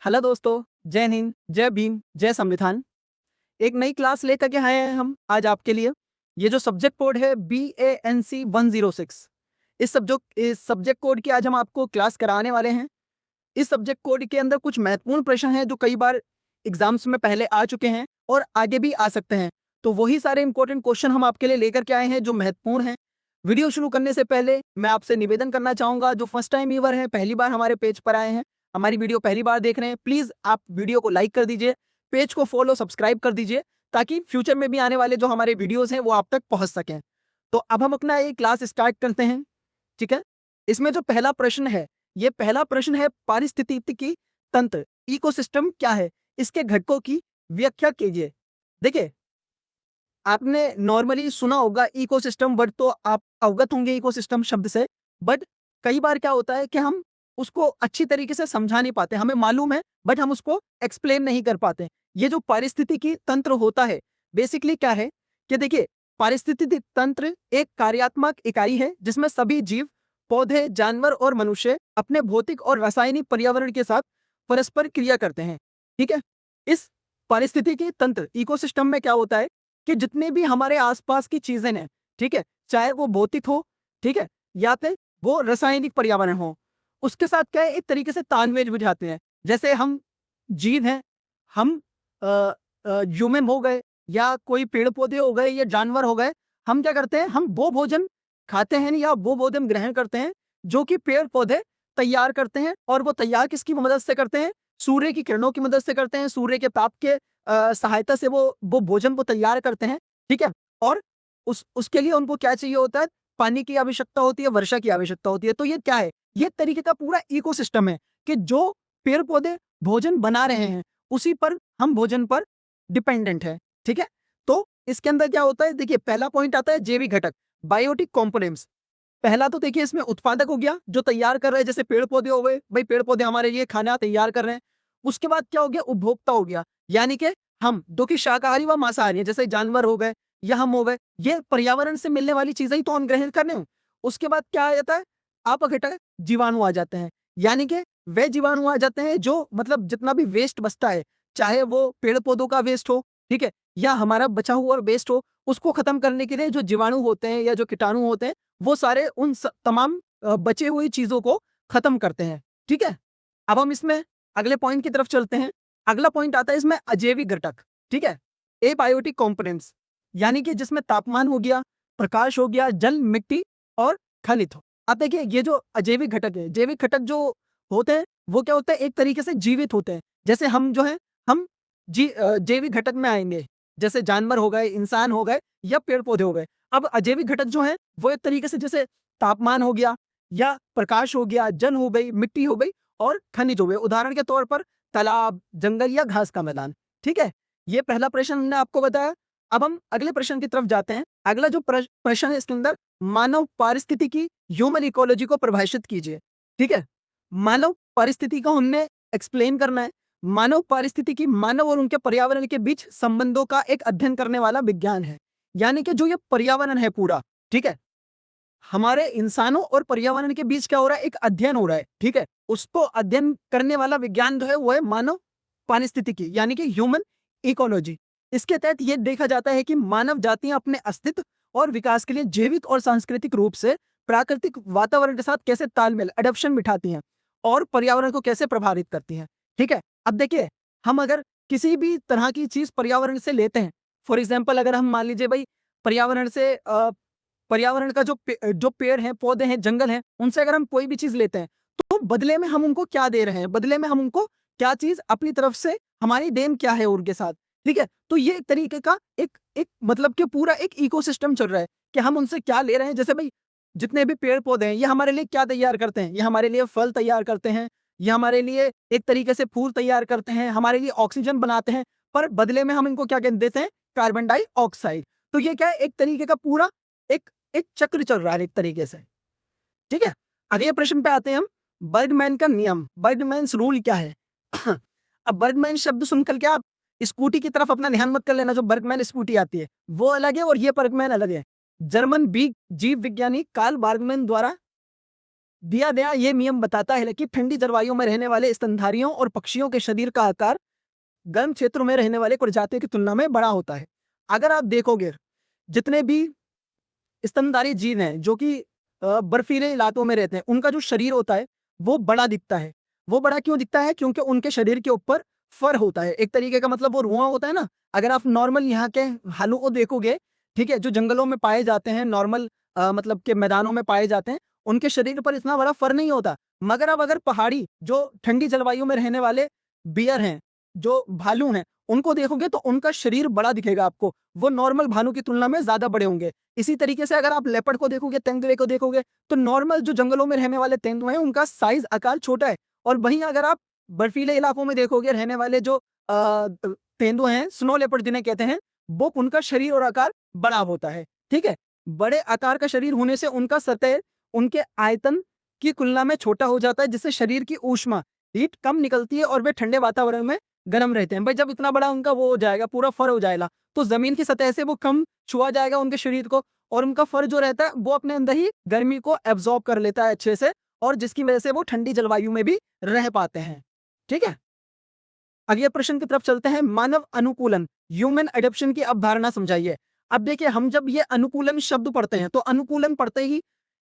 Hello दोस्तों, जय हिंद, जय भीम, जय संविधान। एक नई क्लास लेकर के आए हैं हम आज आपके लिए। ये जो सब्जेक्ट कोड है BANC 106, इस सब्जेक्ट कोड की आज हम आपको क्लास कराने वाले हैं। इस सब्जेक्ट कोड के अंदर कुछ महत्वपूर्ण प्रश्न हैं जो कई बार एग्जाम्स में पहले आ चुके हैं और आगे भी आ सकते हैं। तो वही सारे इंपॉर्टेंट क्वेश्चन हम आपके लिए लेकर के आए हैं जो महत्वपूर्ण हैं। वीडियो शुरू करने से पहले मैं आपसे निवेदन करना चाहूंगा, जो फर्स्ट टाइम व्यूअर हैं, पहली बार हमारे पेज पर आए हैं, हमारी वीडियो पहली बार देख रहे हैं, प्लीज आप वीडियो को लाइक कर दीजिए, पेज को फॉलो सब्सक्राइब कर दीजिए, ताकि फ्यूचर में भी आने वाले जो हमारे वीडियोस हैं वो आप तक पहुंच सकें। तो अब हम अपना ये क्लास स्टार्ट करते हैं। ठीक है, इसमें जो पहला प्रश्न है, ये पहला प्रश्न है पारिस्थितिकी तंत्र, इकोसिस्टम क्या है, इसके घटकों की व्याख्या कीजिए। देखिए, आपने नॉर्मली सुना होगा इकोसिस्टम वर्ड, तो आप अवगत होंगे इकोसिस्टम शब्द से। बट कई बार क्या होता है कि हम उसको अच्छी तरीके से समझा नहीं पाते, हमें मालूम है बट हम उसको एक्सप्लेन नहीं कर पाते। ये जो पारिस्थितिकी तंत्र होता है, बेसिकली क्या है कि देखिए, पारिस्थितिकी तंत्र एक कार्यात्मक इकाई है जिसमें सभी जीव, पौधे, जानवर और मनुष्य अपने भौतिक और रासायनिक पर्यावरण के साथ परस्पर क्रिया करते हैं। ठीक है, इस पारिस्थितिकी तंत्र इकोसिस्टम में क्या होता है कि जितने भी हमारे आसपास की चीजें हैं, ठीक है, चाहे वो भौतिक हो, ठीक है, या फिर वो रासायनिक पर्यावरण हो, उसके साथ क्या है, एक तरीके से तालमेल बिठाते हैं। जैसे हम जीव हैं, हम ह्यूमन हो गए, या कोई पेड़ पौधे हो गए, या जानवर हो गए, हम क्या करते हैं, हम वो भोजन खाते हैं या वो भोजन ग्रहण करते हैं जो कि पेड़ पौधे तैयार करते हैं। और वो तैयार किसकी मदद से करते हैं? सूर्य की किरणों की मदद से करते हैं, सूर्य के ताप के सहायता से वो भोजन को तैयार करते हैं। ठीक है, और उसके लिए उनको क्या चाहिए होता है? पानी की आवश्यकता होती है, वर्षा की आवश्यकता होती है। तो ये क्या है? ये तरीके का पूरा इकोसिस्टम है कि जो पेड़ पौधे भोजन बना रहे हैं, उसी पर हम भोजन पर डिपेंडेंट है। ठीक है, तो इसके अंदर क्या होता है, देखिए पहला पॉइंट आता है जैविक घटक, बायोटिक कॉम्पोनेंट्स। पहला तो देखिए इसमें उत्पादक हो गया, जो तैयार कर रहे हैं, जैसे पेड़ पौधे हो गए, भाई पेड़ पौधे हमारे लिए खाना तैयार कर रहे हैं। उसके बाद क्या हो गया? उपभोक्ता हो गया, यानी कि हम जो कि शाकाहारी व मांसाहारी हैं, जैसे जानवर हो गए या हम हो गए, ये पर्यावरण से मिलने वाली चीजें ही तो हम ग्रहण कर रहे हैं। उसके बाद क्या आ जाता है? अपघटक जीवाणु आ जाते हैं, यानी कि वे जीवाणु आ जाते हैं जो मतलब जितना भी वेस्ट बचता है, चाहे वो पेड़ पौधों का वेस्ट हो, ठीक है, या हमारा बचा हुआ वेस्ट हो, उसको खत्म करने के लिए जो जीवाणु होते हैं या जो कीटाणु होते हैं, वो सारे तमाम बचे हुई चीजों को खत्म करते हैं। ठीक है, अब हम इसमें अगले पॉइंट की तरफ चलते हैं। अगला पॉइंट आता है इसमें अजैविक घटक। ठीक है, एबायोटिक कंपोनेंट्स, यानी कि जिसमें तापमान हो गया, प्रकाश हो गया, जल, मिट्टी और खनिज हो। अब देखिए, ये जो अजैविक घटक है, जैविक घटक जो होते हैं, वो क्या होता है, एक तरीके से जीवित होते हैं। जैसे हम जो है, हम जैविक घटक में आएंगे, जैसे जानवर हो गए, इंसान हो गए या पेड़ पौधे हो गए। अब अजैविक घटक जो है, वो एक तरीके से जैसे तापमान हो गया, या प्रकाश हो गया, जल हो गई, मिट्टी हो गई और खनिज हो गए। उदाहरण के तौर पर तालाब, जंगल या घास का मैदान। ठीक है, ये पहला प्रश्न हमने आपको बताया। अब हम अगले प्रश्न की तरफ जाते हैं। अगला जो प्रश्न है, इसके अंदर मानव पारिस्थितिकी, ह्यूमन इकोलॉजी को परिभाषित कीजिए। ठीक है, मानव पारिस्थितिकी को हमने एक्सप्लेन करना है। मानव पारिस्थितिकी मानव और उनके पर्यावरण के बीच संबंधों का एक अध्ययन करने वाला विज्ञान है, यानी कि जो ये पर्यावरण है पूरा, ठीक है, हमारे इंसानों और पर्यावरण के बीच क्या हो रहा है? एक अध्ययन हो रहा है। ठीक है, उसको अध्ययन करने वाला विज्ञान जो है वो है मानव पारिस्थितिकी, यानी कि ह्यूमन इकोलॉजी। इसके तहत ये देखा जाता है कि मानव जातियां अपने अस्तित्व और विकास के लिए जैविक और सांस्कृतिक रूप से प्राकृतिक वातावरण के साथ कैसे तालमेल, अडॉप्शन बिठाती हैं और पर्यावरण को कैसे प्रभावित करती हैं। ठीक है, अब देखिए, हम अगर किसी भी तरह की चीज पर्यावरण से लेते हैं, फॉर एग्जाम्पल अगर हम मान लीजिए भाई पर्यावरण से पर्यावरण का जो पेड़ हैं, पौधे हैं, जंगल हैं, उनसे अगर हम कोई भी चीज लेते हैं, तो बदले में हम उनको क्या दे रहे हैं? बदले में हम उनको क्या चीज अपनी तरफ से, हमारी देन क्या है उनके साथ? ठीक है, तो ये एक तरीके का एक एक मतलब कि पूरा एक इकोसिस्टम चल रहा है कि हम उनसे क्या ले रहे हैं। जैसे भाई जितने भी पेड़ पौधे हैं, ये हमारे लिए क्या तैयार करते हैं? ये हमारे लिए फल तैयार करते हैं, ये हमारे लिए एक तरीके से फूल तैयार करते हैं, हमारे लिए ऑक्सीजन बनाते हैं, पर बदले में हम इनको क्या कह देते हैं? Carbon dioxide. तो ये क्या है? एक तरीके का पूरा एक एक चक्र चल रहा है एक तरीके से। ठीक है, अगले प्रश्न पे आते हैं हम। बर्गमैन का नियम, बर्गमैन्स रूल क्या है? अब बर्गमैन शब्द सुनकर क्या आप स्कूटी की तरफ अपना ध्यान मत कर लेना। जो बर्गमैन स्कूटी आती है वो अलग है और ये बर्गमैन अलग है। जर्मन बी जीव विज्ञानी कार्ल बर्गमैन द्वारा दिया गया ये नियम बताता है कि ठंडी जलवायु में रहने वाले स्तनधारियों और पक्षियों के शरीर का आकार गर्म क्षेत्रों में रहने वाले प्रजातियों की तुलना में बड़ा होता है। अगर आप देखोगे जितने भी स्तनधारी जीव हैं जो कि बर्फीले इलाकों में रहते हैं, उनका जो शरीर होता है वो बड़ा दिखता है। वो बड़ा क्यों दिखता है? क्योंकि उनके शरीर के ऊपर फर होता है, एक तरीके का, मतलब वो रुआं होता है ना। अगर आप नॉर्मल यहाँ के भालू को देखोगे, ठीक है, जो जंगलों में पाए जाते हैं, नॉर्मल मतलब के मैदानों में पाए जाते हैं, उनके शरीर पर इतना बड़ा फर नहीं होता। मगर अब अगर पहाड़ी जो ठंडी जलवायु में रहने वाले बियर हैं, जो भालू हैं, उनको देखोगे तो उनका शरीर बड़ा दिखेगा आपको। वो नॉर्मल भालू की तुलना में ज्यादा बड़े होंगे। इसी तरीके से अगर आप लेपर्ड को देखोगे, तेंदुए को देखोगे, तो नॉर्मल जो जंगलों में रहने वाले तेंदुए हैं, उनका साइज आकार छोटा है। और वहीं अगर आप बर्फीले इलाकों में देखोगे रहने वाले जो तेंदुए हैं, स्नो लेपर्ड जिन्हें कहते हैं, वो उनका शरीर और आकार बड़ा होता है। ठीक है, बड़े आकार का शरीर होने से उनका सतह उनके आयतन की तुलना में छोटा हो जाता है, जिससे शरीर की ऊष्मा, हीट कम निकलती है और वे ठंडे वातावरण में गर्म रहते हैं। भाई जब इतना बड़ा उनका वो हो जाएगा, पूरा फर हो जाएगा, तो जमीन की सतह से वो कम छुआ जाएगा उनके शरीर को, और उनका फर जो रहता है वो अपने अंदर ही गर्मी को एब्जॉर्ब कर लेता है अच्छे से, और जिसकी वजह से वो ठंडी जलवायु में भी रह पाते हैं। ठीक है, अगले प्रश्न की तरफ चलते हैं। मानव अनुकूलन, ह्यूमन एडेप्शन की अवधारणा समझाइए। अब देखिए, हम जब ये अनुकूलन शब्द पढ़ते हैं तो अनुकूलन पढ़ते ही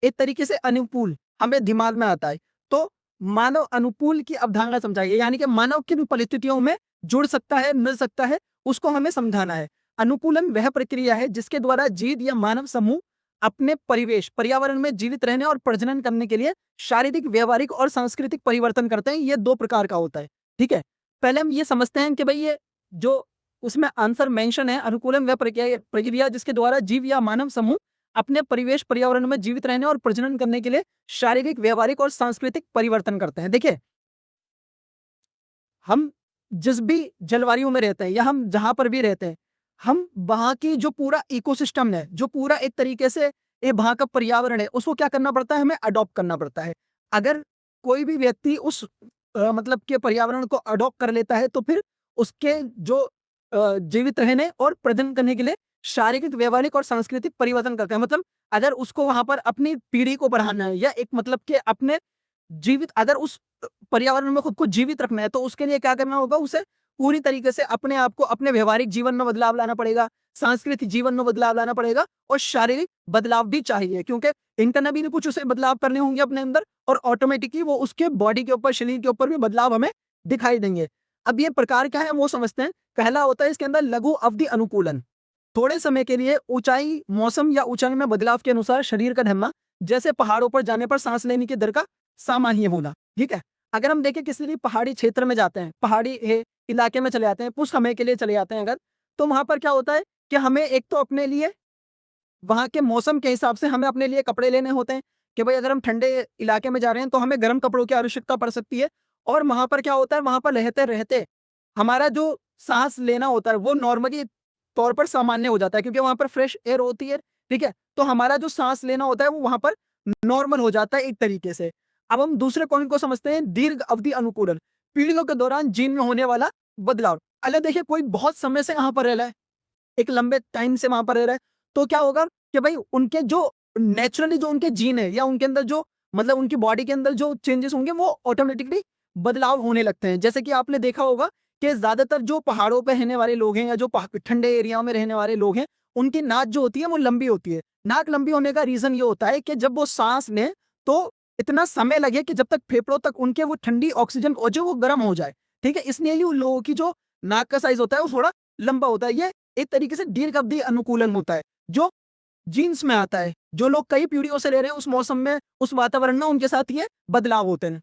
एक तरीके से अनुकूल हमें दिमाग में आता है। तो मानव अनुकूल की अवधारणा समझाइए, यानी कि मानव किन परिस्थितियों में जुड़ सकता है, मिल सकता है, उसको हमें समझाना है। अनुकूलन वह प्रक्रिया है जिसके द्वारा जीव या मानव समूह अपने परिवेश, पर्यावरण में जीवित रहने और प्रजनन करने के लिए शारीरिक, व्यवहारिक और सांस्कृतिक परिवर्तन करते हैं। ये दो प्रकार का होता है। ठीक है, पहले हम ये समझते हैं कि भाई ये जो उसमें आंसर मेंशन है, अनुकूलन वह प्रक्रिया जिसके द्वारा जीव या मानव समूह अपने परिवेश, पर्यावरण में जीवित रहने और प्रजनन करने के लिए शारीरिक, व्यवहारिक और सांस्कृतिक परिवर्तन करते हैं। देखिए, हम जिस भी जलवायु में रहते हैं या हम जहां पर भी रहते हैं, हम वहां की जो पूरा इकोसिस्टम है, जो पूरा एक तरीके से ये वहां का पर्यावरण है, उसको क्या करना पड़ता है? हमें अडॉप्ट करना पड़ता है। अगर कोई भी व्यक्ति उस मतलब के पर्यावरण को अडॉप्ट कर लेता है, तो फिर उसके जो जीवित रहने और प्रजनन करने के लिए शारीरिक, व्यवहारिक और सांस्कृतिक परिवर्तन करते हैं। मतलब अगर उसको वहां पर अपनी पीढ़ी को बढ़ाना है, या एक मतलब के अपने जीवित, अगर उस पर्यावरण में खुद को जीवित रखना है, तो उसके लिए क्या करना होगा? उसे पूरी तरीके से अपने आप को अपने व्यवहारिक जीवन में बदलाव लाना पड़ेगा, सांस्कृतिक जीवन में बदलाव लाना पड़ेगा, और शारीरिक बदलाव भी चाहिए, क्योंकि इंटरनली भी कुछ उसे बदलाव करने होंगे अपने अंदर, और ऑटोमेटिकली वो उसके बॉडी के ऊपर, शरीर के ऊपर भी बदलाव हमें दिखाई देंगे। अब ये प्रकार क्या है वो समझते हैं। पहला होता है इसके अंदर लघु अवधि अनुकूलन। थोड़े समय के लिए ऊंचाई, मौसम या ऊंचाई में बदलाव के अनुसार शरीर का ढलना, जैसे पहाड़ों पर जाने पर सांस लेने की दर का सामान्य होना। ठीक है, अगर हम देखें किसी भी पहाड़ी क्षेत्र में जाते हैं, पहाड़ी इलाके में चले जाते हैं, कुछ समय के लिए चले जाते हैं अगर, तो वहां पर क्या होता है कि हमें एक तो अपने लिए वहाँ के मौसम के हिसाब से हमें अपने लिए कपड़े लेने होते हैं, कि भाई अगर हम ठंडे इलाके में जा रहे हैं तो हमें गर्म कपड़ों की आवश्यकता पड़ सकती है। और वहाँ पर क्या होता है, वहाँ पर रहते-रहते हमारा जो साँस लेना होता है वो नॉर्मली तौर पर सामान्य हो जाता है, क्योंकि वहाँ पर फ्रेश एयर होती है, ठीक है? तो हमारा जो साँस लेना होता है वो वहाँ पर नॉर्मल हो जाता है एक तरीके से। अब हम दूसरे पॉइंट को समझते हैं, दीर्घ अवधि अनुकूलन, पीढ़ियों के दौरान जीन में होने वाला बदलाव। अगर देखिए कोई बहुत समय से यहाँ पर रह रहा है, एक लंबे टाइम से वहाँ पर रह रहा है, तो क्या होगा कि भाई उनके जो नेचुरली जो उनके जीन है, या उनके अंदर जो मतलब उनकी बॉडी के अंदर जो चेंजेस होंगे वो ऑटोमेटिकली बदलाव होने लगते हैं। जैसे कि आपने देखा होगा कि ज़्यादातर जो पहाड़ों पे रहने वाले लोग हैं, या जो ठंडे एरिया में रहने वाले लोग हैं, उनकी नाक जो होती है वो लंबी होती है। नाक लंबी होने का रीज़न ये होता है कि जब वो साँस लें तो इतना समय लगे कि जब तक फेफड़ों तक उनके वो ठंडी ऑक्सीजन पहुँचे, वो गर्म हो जाए। ठीक है? इसलिए ही उन लोगों की जो नाक का साइज़ होता है वो थोड़ा लंबा होता है। ये एक तरीके से दीर्घ अवधि अनुकूलन होता है, जो जीन्स में आता है। जो लोग कई पीढ़ियों से रह रहे हैं उस मौसम में, उस वातावरण में, उनके साथ ये बदलाव होते हैं।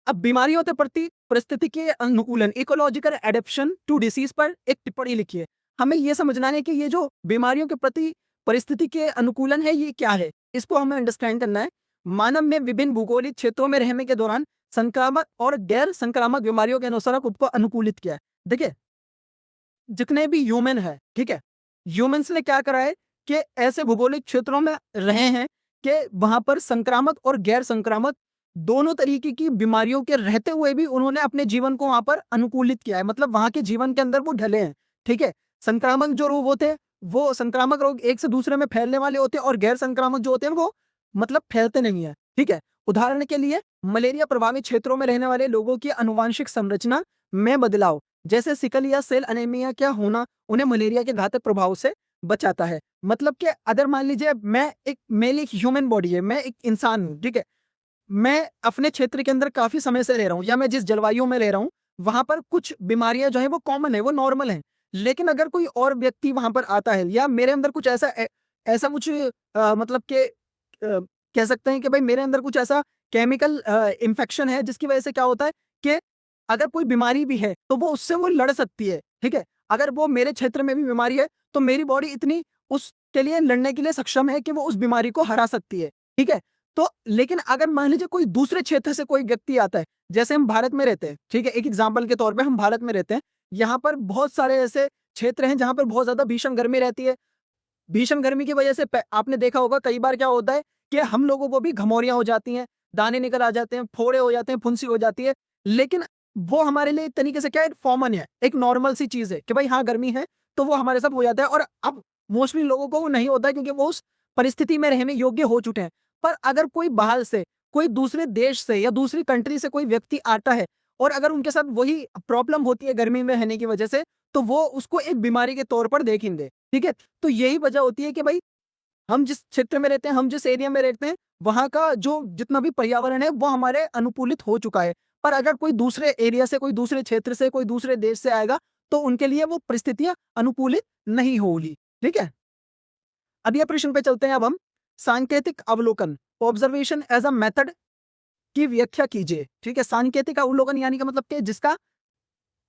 अब बीमारियों के प्रति परिस्थिति के अनुकूलन, इकोलॉजिकल एडेप्शन टू डिसीज पर एक टिप्पणी लिखिए। हमें ये समझना है कि ये जो बीमारियों के प्रति परिस्थिति के अनुकूलन है ये क्या है, इसको हमें अंडरस्टैंड करना है। मानव ने विभिन्न भूगोलिक क्षेत्रों में रहने के दौरान संक्रामक और गैर संक्रामक बीमारियों के अनुसार खुद को अनुकूलित किया है। देखिए, जितने भी ह्यूमन है, ठीक है, ह्यूमन्स ने क्या करा है कि ऐसे भौगोलिक क्षेत्रों में रहे हैं कि वहां पर संक्रामक और गैर संक्रामक दोनों तरीके की बीमारियों के रहते हुए भी उन्होंने अपने जीवन को वहां पर अनुकूलित किया है। मतलब वहां के जीवन के अंदर वो ढले हैं। ठीक है, संक्रामक जो रोग होते हैं, वो संक्रामक रोग एक से दूसरे में फैलने वाले होते हैं, और गैर संक्रामक जो होते हैं वो मतलब फैलते नहीं है। ठीक है, उदाहरण के लिए मलेरिया प्रभावित क्षेत्रों में रहने वाले लोगों की आनुवांशिक संरचना में बदलाव, जैसे सिकल या सेल अनेमिया क्या होना, उन्हें मलेरिया के घातक प्रभाव से बचाता है। मतलब कि अगर मान लीजिए मेरी एक ह्यूमन बॉडी है, मैं एक इंसान हूँ, ठीक है? मैं अपने क्षेत्र के अंदर काफ़ी समय से रह रहा हूँ या मैं जिस जलवायु में रह रहा हूँ, वहाँ पर कुछ बीमारियाँ जो हैं वो कॉमन है, वो नॉर्मल हैं। लेकिन अगर कोई और व्यक्ति वहाँ पर आता है या मेरे अंदर कुछ ऐसा कुछ मतलब कि कह सकते हैं कि भाई मेरे अंदर कुछ ऐसा केमिकल इन्फेक्शन है जिसकी वज़ह से क्या होता है कि अगर कोई बीमारी भी है, तो वो उससे वो लड़ सकती है, ठीक है? अगर वो मेरे क्षेत्र में भी बीमारी है, तो मेरी बॉडी इतनी उसके लिए लड़ने के लिए सक्षम है कि वो उस बीमारी को हरा सकती है, ठीक है? तो लेकिन अगर मान लीजिए कोई दूसरे क्षेत्र से कोई व्यक्ति आता है, जैसे हम भारत में रहते हैं, ठीक है? एक एग्ज़ाम्पल के तौर पे हम भारत में रहते हैं, यहाँ पर बहुत सारे ऐसे क्षेत्र हैं जहाँ पर बहुत ज़्यादा भीषण गर्मी रहती है। भीषण गर्मी की वजह से आपने देखा होगा कई बार क्या होता है कि हम लोगों को भी घमौरियाँ हो जाती हैं, दाने निकल आ जाते हैं, फोड़े हो जाते हैं, फुंसी हो जाती है। लेकिन वो हमारे लिए एक तरीके से क्या है कॉमन है, एक नॉर्मल सी चीज़ है कि भाई हाँ, गर्मी है, तो वो हमारे साथ हो जाता है और अब मोस्टली लोगों को वो नहीं होता है क्योंकि वो उस परिस्थिति में रहने योग्य हो चुके हैं। पर अगर कोई बाहर से, कोई दूसरे देश से या दूसरी कंट्री से कोई व्यक्ति आता है और अगर उनके साथ वही प्रॉब्लम होती है गर्मी में रहने की वजह से, तो वो उसको एक बीमारी के तौर पर देखेंगे, ठीक है? तो यही वजह होती है कि भाई हम जिस क्षेत्र में रहते हैं, हम जिस एरिया में रहते हैं, वहाँ का जो जितना भी पर्यावरण है, वो हमारे अनुकूलित हो चुका है। पर अगर कोई दूसरे एरिया से, कोई दूसरे क्षेत्र से, कोई दूसरे देश से आएगा, तो उनके लिए वो परिस्थितियाँ अनुकूलित नहीं होंगी, ठीक है? अगले प्रश्न पे चलते हैं अब हम। सांकेतिक अवलोकन, ऑब्जर्वेशन एज़ अ मेथड की व्याख्या कीजिए, ठीक है? सांकेतिक अवलोकन यानी कि मतलब कि जिसका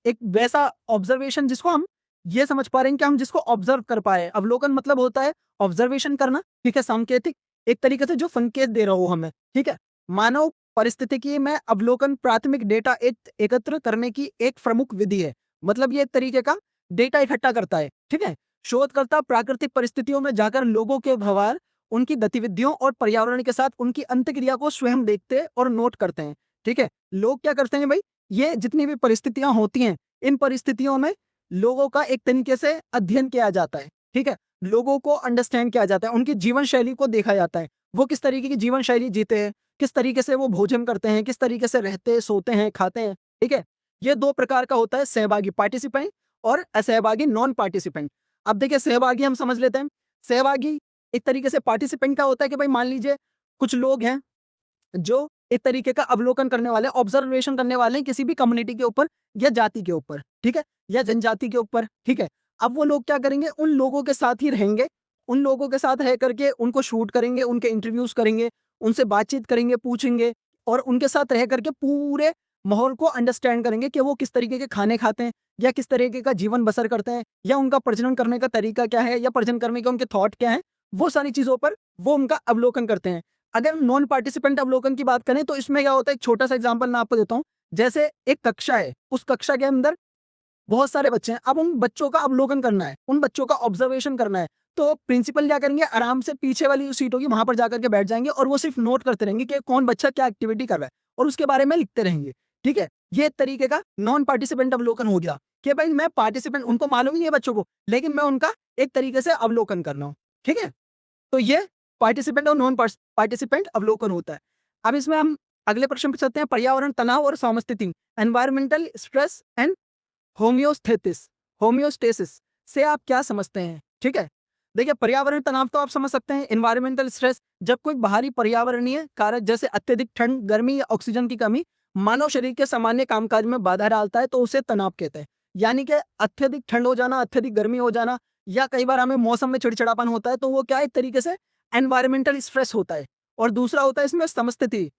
एक वैसा ऑब्जर्वेशन जिसको हम ये समझ पा रहे हैं कि हम जिसको ऑब्जर्व कर पाए। अवलोकन मतलब होता है ऑब्जर्वेशन करना, ठीक है? सांकेतिक एक तरीके से जो संकेत दे रहा हो हमें, ठीक है? मानव पारिस्थितिकी में अवलोकन प्राथमिक डेटा एकत्र करने की एक प्रमुख विधि है। मतलब ये एक तरीके का डेटा इकट्ठा करता है, ठीक है? शोधकर्ता प्राकृतिक परिस्थितियों में जाकर लोगों के व्यवहार, उनकी गतिविधियों और पर्यावरण के साथ उनकी अंतःक्रिया को स्वयं देखते और नोट करते हैं, ठीक है? लोग क्या करते हैं भाई, ये जितनी भी परिस्थितियाँ होती हैं, इन परिस्थितियों में लोगों का एक तरीके से अध्ययन किया जाता है, ठीक है? लोगों को अंडरस्टैंड किया जाता है, उनकी जीवन शैली को देखा जाता है। वो किस तरीके की जीवन शैली जीते हैं, किस तरीके से वो भोजन करते हैं, किस तरीके से रहते, सोते हैं, खाते हैं, ठीक है? ये 2 प्रकार का होता है सहभागी पार्टिसिपेंट और असहभागी नॉन पार्टिसिपेंट। अब देखिए सहभागी हम समझ लेते हैं। सहभागी एक तरीके से पार्टिसिपेंट क्या होता है कि भाई मान लीजिए कुछ लोग हैं जो एक तरीके का अवलोकन करने वाले, ऑब्जर्वेशन करने वाले हैं किसी भी कम्युनिटी के ऊपर या जाति के ऊपर, ठीक है? या जनजाति के ऊपर, ठीक है? अब वो लोग क्या करेंगे, उन लोगों के साथ ही रहेंगे, उन लोगों के साथ रह करके उनको शूट करेंगे, उनके इंटरव्यूज़ करेंगे, उनसे बातचीत करेंगे, पूछेंगे और उनके साथ रह करके पूरे माहौल को अंडरस्टैंड करेंगे कि वो किस तरीके के खाने खाते हैं या किस तरीके का जीवन बसर करते हैं या उनका प्रजनन करने का तरीका क्या है या प्रजनन करने के उनके थॉट क्या हैं, वो सारी चीज़ों पर वो उनका अवलोकन करते हैं। अगर नॉन पार्टिसिपेंट अवलोकन की बात करें तो इसमें क्या होता है, एक छोटा-सा एग्ज़ाम्पल मैं आपको देता हूँ। जैसे एक कक्षा है, उस कक्षा के अंदर बहुत सारे बच्चे हैं, अब उन बच्चों का अवलोकन करना है, उन बच्चों का ऑब्जर्वेशन करना है। तो प्रिंसिपल क्या करेंगे, आराम से पीछे वाली जो सीट होगी वहाँ पर जाकर के बैठ जाएँगे और वो सिर्फ़ नोट करते रहेंगे कि कौन बच्चा क्या एक्टिविटी कर रहा है और उसके बारे में लिखते रहेंगे, ठीक है? ये एक तरीके का नॉन पार्टिसिपेंट अवलोकन हो गया कि भाई मैं पार्टिसिपेंट, उनको मालूम ही नहीं है बच्चों को, लेकिन मैं उनका एक तरीके से अवलोकन कर रहा हूँ, ठीक है? तो ये पार्टिसिपेंट और नॉन पार्टिसिपेंट अवलोकन होता है। अब इसमें हम अगले प्रश्न पे चलते हैं, पर्यावरण तनाव और समस्थिति, एनवायरमेंटल स्ट्रेस एंड होमियोस्टेसिस से आप क्या समझते हैं? ठीक है? देखिए पर्यावरण तनाव तो आप समझ सकते हैं, एनवायरमेंटल स्ट्रेस जब कोई बाहरी पर्यावरणीय कारक जैसे अत्यधिक ठंड, गर्मी या ऑक्सीजन की कमी मानव शरीर के सामान्य कामकाज में बाधा डालता है तो उसे तनाव कहते हैं। यानी कि अत्यधिक ठंड हो जाना, अत्यधिक गर्मी हो जाना या कई बार हमें मौसम में चिड़चिड़ापन होता है तो वो क्या है, एक तरीके से एनवायरमेंटल स्ट्रेस होता है। और दूसरा होता है इसमें समस्थिति,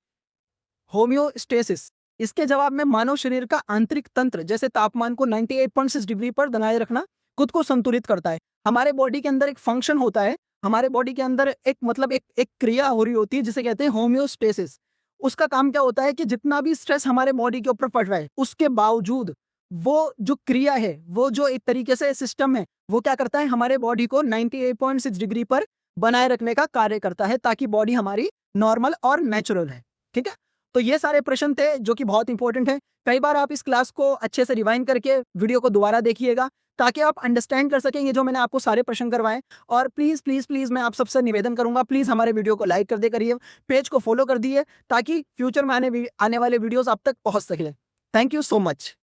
होमियोस्टेसिस। इसके जवाब में मानव शरीर का आंतरिक तंत्र जैसे तापमान को 98.6 डिग्री पर बनाए रखना खुद को संतुलित करता है। हमारे बॉडी के अंदर एक फंक्शन होता है, हमारे बॉडी के अंदर एक मतलब एक क्रिया हो रही होती है जिसे कहते हैं होमियोस्टेसिस। उसका काम क्या होता है कि जितना भी स्ट्रेस हमारे बॉडी के ऊपर पड़ रहा है उसके बावजूद वो जो क्रिया है, वो जो एक तरीके से सिस्टम है, वो क्या करता है, हमारे बॉडी को 98.6 डिग्री पर बनाए रखने का कार्य करता है ताकि बॉडी हमारी नॉर्मल और नेचुरल है। ठीक है? तो ये सारे प्रश्न थे जो कि बहुत इंपॉर्टेंट हैं। कई बार आप इस क्लास को अच्छे से रिवाइंड करके वीडियो को दोबारा देखिएगा ताकि आप अंडरस्टैंड कर सकें ये जो मैंने आपको सारे प्रश्न करवाए। और प्लीज़ प्लीज़ प्लीज़ मैं आप सबसे निवेदन करूंगा, प्लीज़ हमारे वीडियो को लाइक कर दे करिए, पेज को फॉलो कर दिए ताकि फ्यूचर में आने वाले वीडियोस आप तक पहुंच सके। Thank you so much.